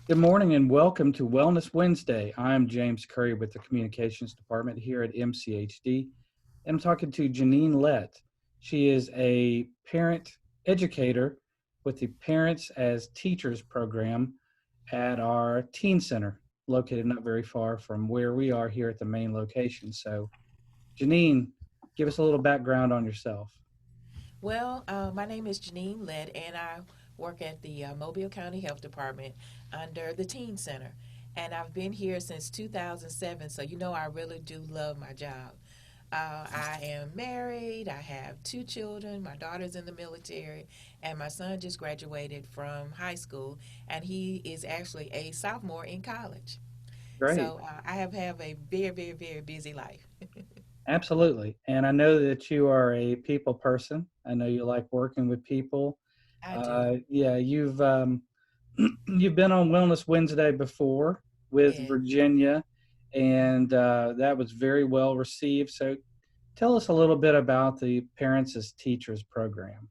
Good morning and welcome to Wellness Wednesday. I'm James Currie with the Communications Department here at MCHD, and I'm talking to Jeneen Lett. She is a parent educator with the Parents as Teachers program at our teen center, located not very far from where we are here at the main location. So, Jeneen, give us a little background on yourself. My name is Jeneen Lett, and I work at the Mobile County Health Department under the Teen Center. And I've been here since 2007, so you know I really do love my job. I am married, I have two children, my daughter's in the military, and my son just graduated from high school, and he is actually a sophomore in college. Great. I have a very, very, very busy life. Absolutely. And I know that you are a people person. I know you like working with people. I do. Yeah, you've been on Wellness Wednesday before with Yeah. Virginia, and that was very well received. So tell us a little bit about the Parents as Teachers program.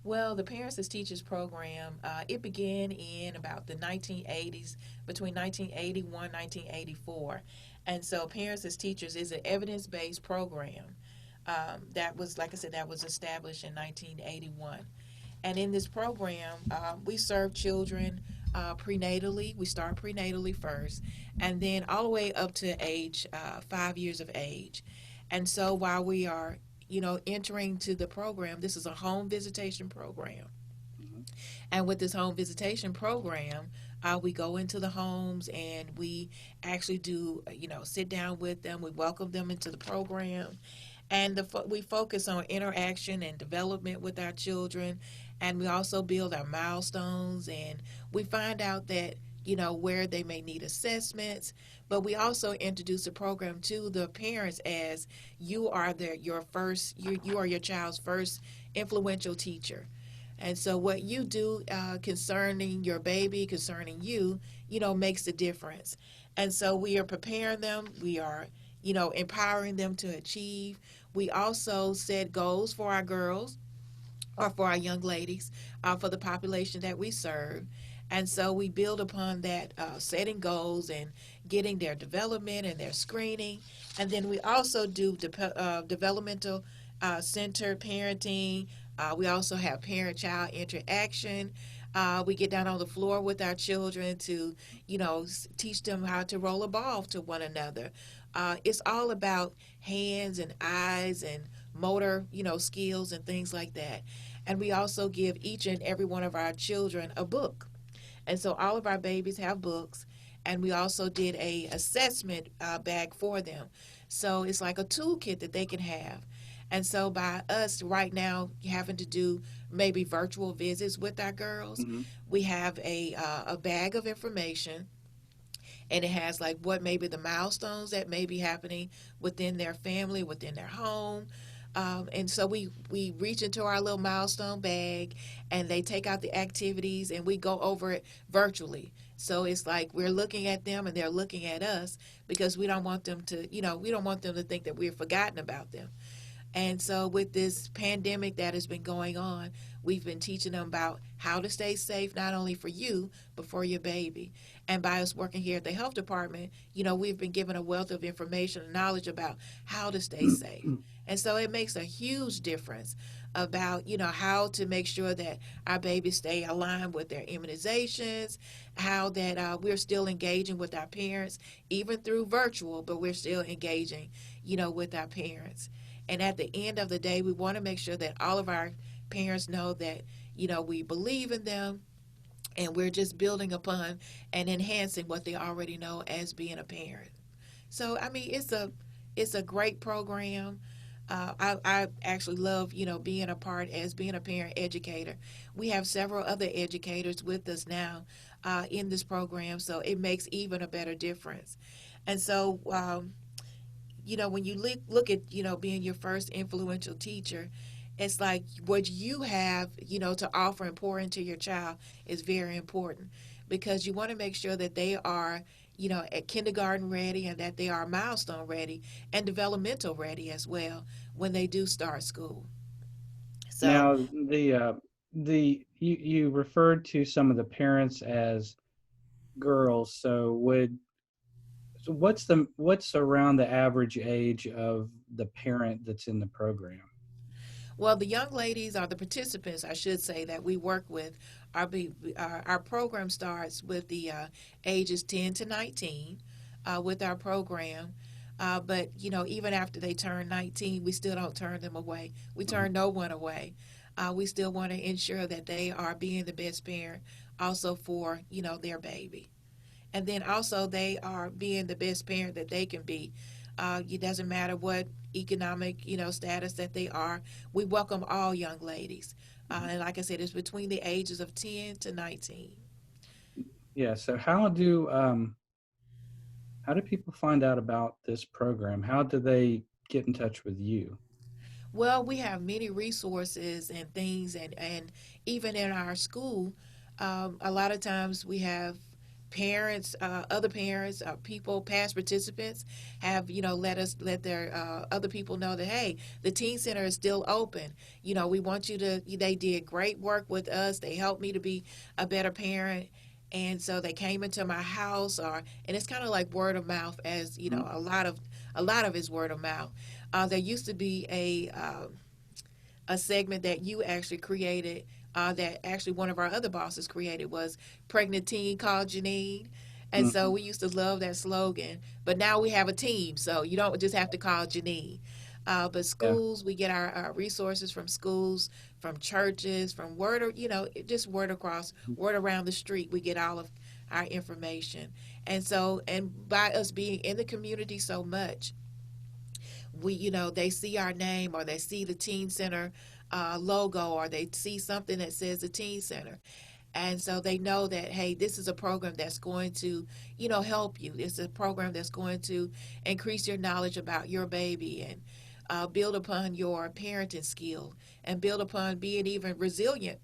Well, the Parents as Teachers program, it began in about the 1980s, between 1981 1984. And so Parents as Teachers is an evidence-based program that was, like I said, that was established in 1981. And in this program, we serve children prenatally. We start prenatally first, and then all the way up to age 5 years of age. And so while we are, entering to the program, this is a home visitation program. Mhm. And with this home visitation program, we go into the homes and we actually do, sit down with them. We welcome them into the program, and we focus on interaction and development with our children, and we also build our milestones, and we find out that where they may need assessments, but we also introduce a program to the parents as you are you are your child's first influential teacher. And so what you do concerning your baby, concerning you, makes a difference. And so we are preparing them. We are, empowering them to achieve. We also set goals for our girls or for our young ladies, for the population that we serve. And so we build upon that, setting goals and getting their development and their screening. And then we also do developmental centered parenting. We also have parent child interaction. We get down on the floor with our children to, teach them how to roll a ball to one another. It's all about hands and eyes and motor, skills and things like that. And we also give each and every one of our children a book. And so all of our babies have books. And we also did a assessment bag for them. So it's like a toolkit that they can have. And so by us right now having to do maybe virtual visits with our girls, Mhm. we have a bag of information, and it has like what maybe the milestones that may be happening within their family, within their home. And so we reach into our little milestone bag, and they take out the activities, and we go over it virtually. So it's like we're looking at them and they're looking at us, because we don't want them to, we don't want them to think that we're forgotten about them. And so, with this pandemic that has been going on, we've been teaching them about how to stay safe, not only for you, but for your baby. And by us working here at the health department, we've been given a wealth of information and knowledge about how to stay safe. And so it makes a huge difference about, how to make sure that our babies stay aligned with their immunizations, how that we're still engaging with our parents, even through virtual, but we're still engaging, with our parents. And at the end of the day, we want to make sure that all of our parents know that, we believe in them, and we're just building upon and enhancing what they already know as being a parent. So, I mean, it's a great program. I actually love, being a part as being a parent educator. We have several other educators with us now in this program, so it makes even a better difference. And so, when you look at, being your first influential teacher, it's like what you have, to offer and pour into your child is very important, because you want to make sure that they are, at kindergarten ready, and that they are milestone ready and developmental ready as well when they do start school. So, Now, you referred to some of the parents as girls. So what's around the average age of the parent that's in the program? Well, the young ladies or the participants, I should say, that we work with, our program starts with the ages 10 to 19 with our program. But, even after they turn 19, we still don't turn them away. We Mhm. turn no one away. We still want to ensure that they are being the best parent also for, their baby. And then also they are being the best parent that they can be. It doesn't matter what economic status that they are. We welcome all young ladies, and like I said, it's between the ages of 10 to 19. Yeah. So how do people find out about this program? How do they get in touch with you? Well, we have many resources and things, and even in our school, a lot of times we have parents, other parents, people, past participants have let their other people know that, hey, the teen center is still open. We want you to. They did great work with us. They helped me to be a better parent. And so they came into my house, and it's kind of like word of mouth, as Mhm. a lot of it's word of mouth. There used to be a segment that you actually created, that actually one of our other bosses created, was Pregnant Teen Called Jeneen. And so Mhm. we used to love that slogan. But now we have a team, so you don't just have to call Janine. But Yeah. schools, we get our resources from schools, from churches, from word, or, just word across, Mhm. word around the street. We get all of our information. And by us being in the community so much, they see our name, or they see the teen center logo, or they see something that says the teen center, and so they know that, hey, this is a program that's going to help you. It's a program that's going to increase your knowledge about your baby, and build upon your parenting skill, and build upon being even resilient,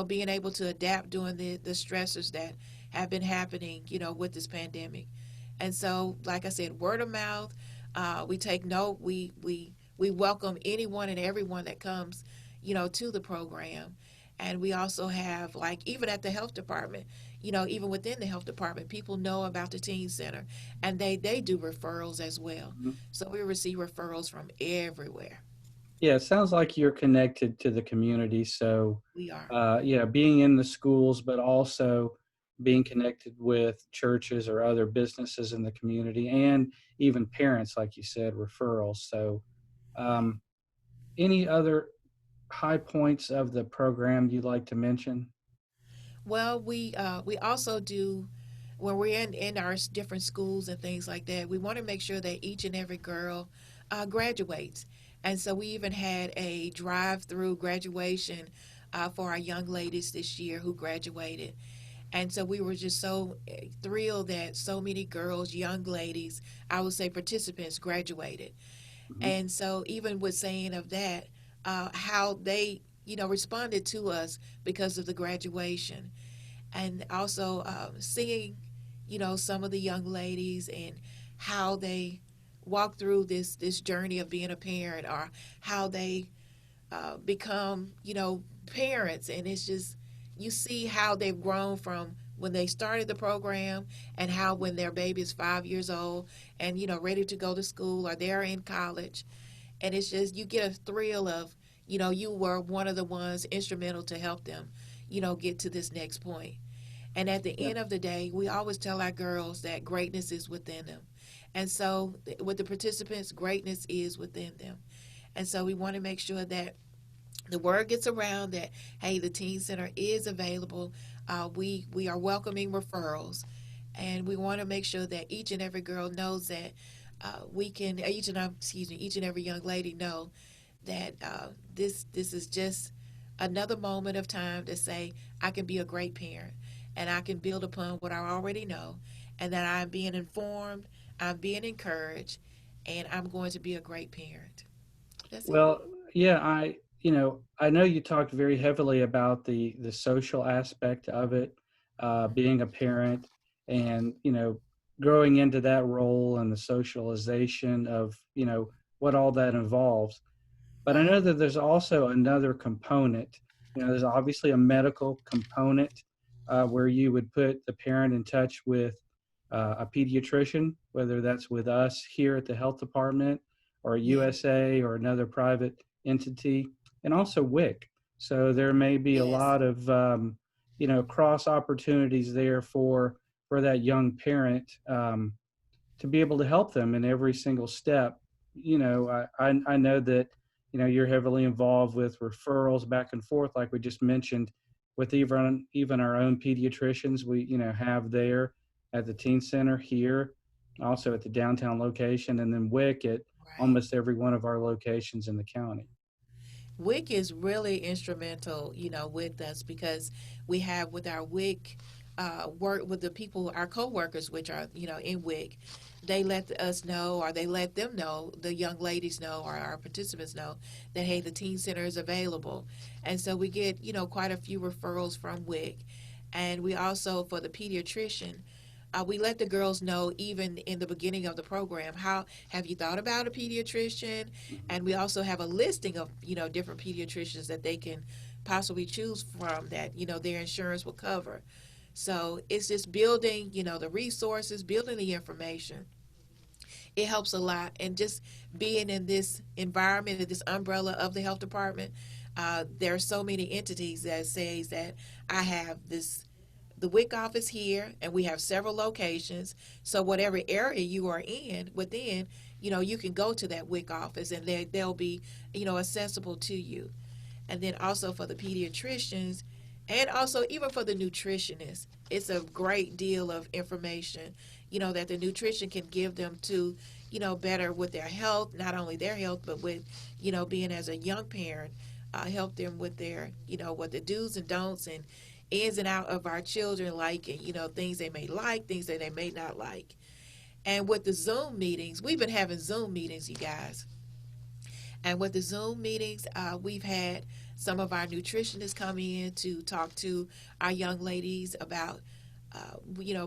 being able to adapt during the stressors that have been happening with this pandemic. And so, like I said, word of mouth. We take note. We welcome anyone and everyone that comes, to the program. And we also have, like, even at the health department, even within the health department, people know about the teen center, and they do referrals as well. Mhm. So we receive referrals from everywhere. Yeah, it sounds like you're connected to the community. So, We are. yeah, being in the schools, but also being connected with churches or other businesses in the community, and even parents, like you said, referrals. So, Right. um, any other high points of the program you'd like to mention? Well, we also do, when we're in our different schools and things like that. We want to make sure that each and every girl graduates, and so we even had a drive-through graduation for our young ladies this year who graduated. And so we were just so thrilled that so many girls, young ladies, I would say participants, graduated. Mhm. And so, even with saying of that, how they, responded to us because of the graduation, and also seeing, some of the young ladies, and how they walk through this journey of being a parent, or how they become, parents. And it's just, you see how they've grown from when they started the program, and how when their baby is 5 years old, and ready to go to school, or they're in college. And it's just, you get a thrill of, you were one of the ones instrumental to help them, get to this next point. And at the Yeah. end of the day, we always tell our girls that greatness is within them. And so, with the participants, greatness is within them. And so, we want to make sure that the word gets around that, hey, the teen center is available. We are welcoming referrals, and we want to make sure that each and every girl knows that we can, each and every young lady know that this is just another moment of time to say, I can be a great parent, and I can build upon what I already know, and that I'm being informed, I'm being encouraged, and I'm going to be a great parent. That's it. Well, yeah, I know you talked very heavily about the social aspect of it, being a parent, and growing into that role and the socialization of what all that involves. But I know Mm-hmm. that there's also another component. There's obviously a medical component, where you would put the parent in touch with a pediatrician, whether that's with us here at the health department or Yeah. USA or another private entity, and also WIC. So there may be a Yes. lot of cross opportunities there for that young parent to be able to help them in every single step. I know that you're heavily involved with referrals back and forth, like we just mentioned, with even our own pediatricians we have there at the teen center here, also at the downtown location, and then WIC at Right. almost every one of our locations in the county. WIC is really instrumental, with us because we have with our WIC work with the people, our coworkers, which are, in WIC, they let us know, or they let them know, the young ladies know, or our participants know that, hey, the teen center is available. And so we get, quite a few referrals from WIC. And we also, for the pediatrician, we let the girls know even in the beginning of the program, how have you thought about a pediatrician? Mhm. And we also have a listing of different pediatricians that they can possibly choose from that their insurance will cover. So it's just building the resources, building the information. It helps a lot, and just being in this environment, in this umbrella of the health department, there are so many entities that says that I have this, the WIC office here, and we have several locations. So whatever area you are in within, you can go to that WIC office, and they'll be, accessible to you. And then also for the pediatricians, and also even for the nutritionists, it's a great deal of information, that the nutrition can give them to, better with their health, not only their health, but with, being as a young parent, help them with their, what the do's and don'ts and ins and out of our children like, and, things they may like, things that they may not like. And with the Zoom meetings, we've been having Zoom meetings, you guys. And with the Zoom meetings, we've had some of our nutritionists come in to talk to our young ladies about,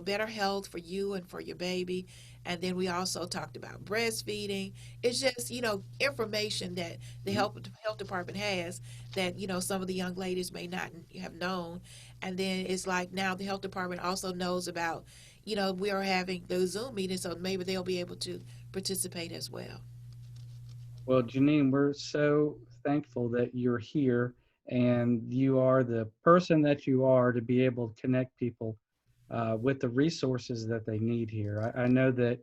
better health for you and for your baby. And then we also talked about breastfeeding. It's just, information that the Mhm. health department has that, some of the young ladies may not have known. And then it's like now the health department also knows about, we are having those Zoom meetings, so maybe they'll be able to participate as well. Well, Janine, we're so thankful that you're here and you are the person that you are to be able to connect people with the resources that they need here. I know that,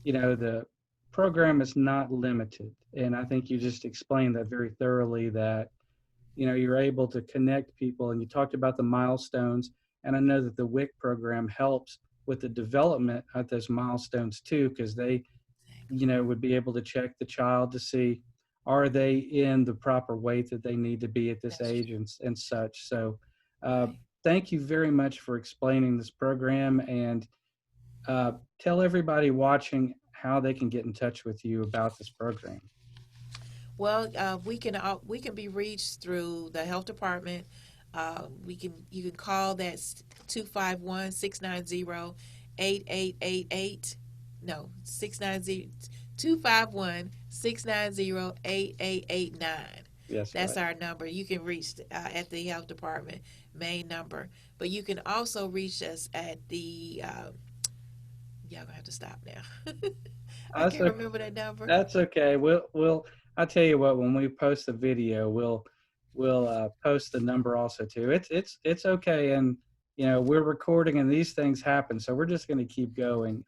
the program is not limited. And I think you just explained that very thoroughly, that, you're able to connect people, and you talked about the milestones. And I know that the WIC program helps with the development of those milestones too, because they would be able to check the child to see, are they in the proper weight that they need to be at this That's age, true. and such. So, uh, Right. thank you very much for explaining this program, and tell everybody watching how they can get in touch with you about this program. Well, we can be reached through the health department. We can You can call that 251-690-8888. No, 690 251-690-8889. Yes, That's right. our number. You can reach at the health department main number, but you can also reach us at the. Y'all gonna have to stop now. I That's can't okay. remember that number. That's okay. We'll. I'll tell you what. When we post the video, we'll post the number also too. It's okay, and we're recording, and these things happen, so we're just going to keep going.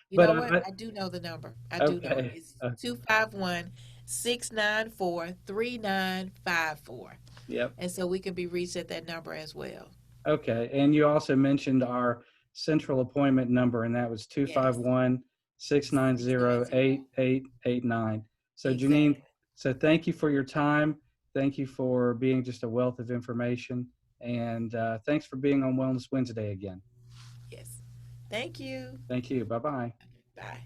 You But know what? I do know the number. I do know it. okay, It's 251-694-3954. yep. And so we can be reached at that number as well. Okay. And you also mentioned our central appointment number, and that was two five Yes. one six nine zero 690. eight eight eight nine. So, Janine, Exactly. so thank you for your time. Thank you for being just a wealth of information. And thanks for being on Wellness Wednesday again. Yes. Thank you. Thank you. Bye bye. Bye.